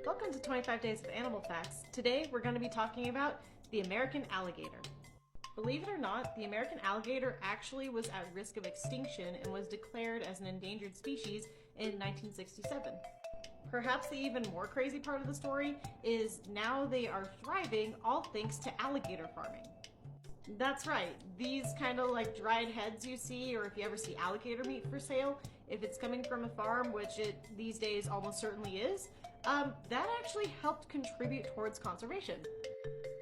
Welcome to 25 Days of Animal Facts. Today we're going to be talking about the American alligator. Believe it or not, the American alligator actually was at risk of extinction and was declared as an endangered species in 1967. Perhaps the even more crazy part of the story is now they are thriving all thanks to alligator farming. That's right, these kind of like dried heads you see, or if you ever see alligator meat for sale, if it's coming from a farm, which it these days almost certainly is, that actually helped contribute towards conservation.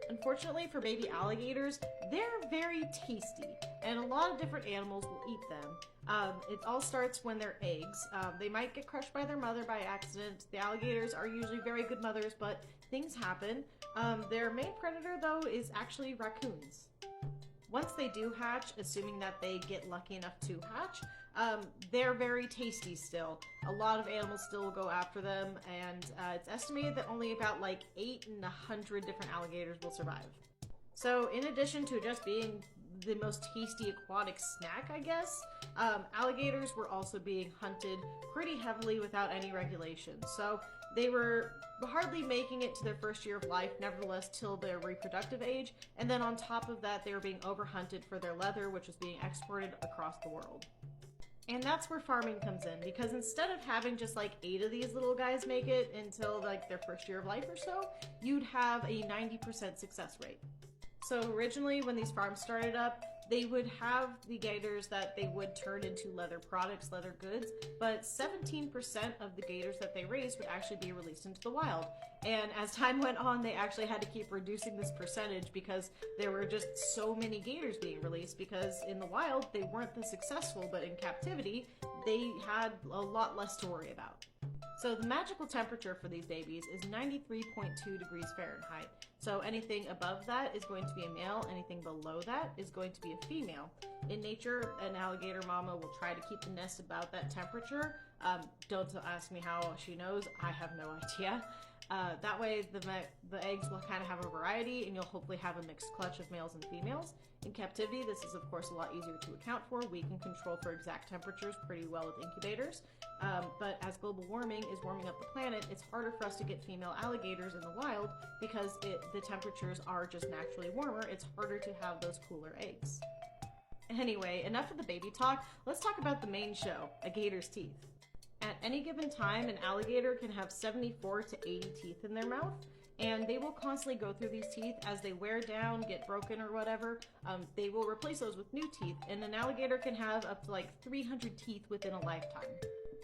Unfortunately for baby alligators, they're very tasty, and a lot of different animals will eat them. It all starts when they're eggs. They might get crushed by their mother by accident. The alligators are usually very good mothers, but things happen. Their main predator, though, is actually raccoons. Once they do hatch, assuming that they get lucky enough to hatch, they're very tasty still. A lot of animals still will go after them, and it's estimated that only about like 8 in 100 different alligators will survive. So in addition to just being the most tasty aquatic snack, I guess, alligators were also being hunted pretty heavily without any regulations. So they were hardly making it to their first year of life, nevertheless, till their reproductive age, and then on top of that, they were being overhunted for their leather, which was being exported across the world. And that's where farming comes in, because instead of having just like 8 of these little guys make it until like their first year of life or so, you'd have a 90% success rate. So originally, when these farms started up, they would have the gators that they would turn into leather products, leather goods, but 17% of the gators that they raised would actually be released into the wild. And as time went on, they actually had to keep reducing this percentage because there were just so many gators being released, because in the wild, they weren't this successful, but in captivity, they had a lot less to worry about. So the magical temperature for these babies is 93.2 degrees Fahrenheit. So anything above that is going to be a male, anything below that is going to be a female. In nature, an alligator mama will try to keep the nest about that temperature. Don't ask me how she knows, I have no idea. That way the eggs will kind of have a variety, and you'll hopefully have a mixed clutch of males and females. In captivity, this is of course a lot easier to account for. We can control for exact temperatures pretty well with incubators. But as global warming is warming up the planet, it's harder for us to get female alligators in the wild because the temperatures are just naturally warmer. It's harder to have those cooler eggs. Anyway, enough of the baby talk. Let's talk about the main show, a gator's teeth. At any given time, an alligator can have 74 to 80 teeth in their mouth, and they will constantly go through these teeth as they wear down, get broken or whatever. They will replace those with new teeth, and an alligator can have up to like 300 teeth within a lifetime.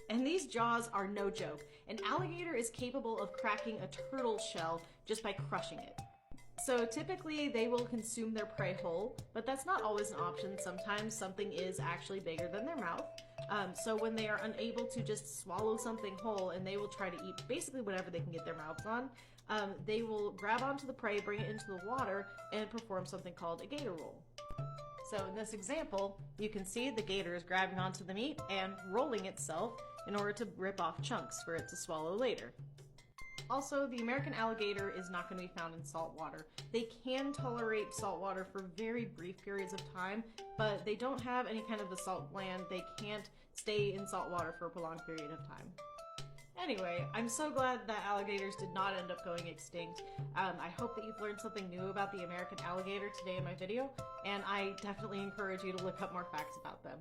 And these jaws are no joke. An alligator is capable of cracking a turtle shell just by crushing it. So typically they will consume their prey whole, but that's not always an option. Sometimes something is actually bigger than their mouth. So when they are unable to just swallow something whole, and they will try to eat basically whatever they can get their mouths on, they will grab onto the prey, bring it into the water, and perform something called a gator roll. So in this example, you can see the gator is grabbing onto the meat and rolling itself in order to rip off chunks for it to swallow later. Also, the American alligator is not going to be found in salt water. They can tolerate salt water for very brief periods of time, but they don't have any kind of a salt gland. They can't stay in salt water for a prolonged period of time. Anyway, I'm so glad that alligators did not end up going extinct. I hope that you've learned something new about the American alligator today in my video, and I definitely encourage you to look up more facts about them.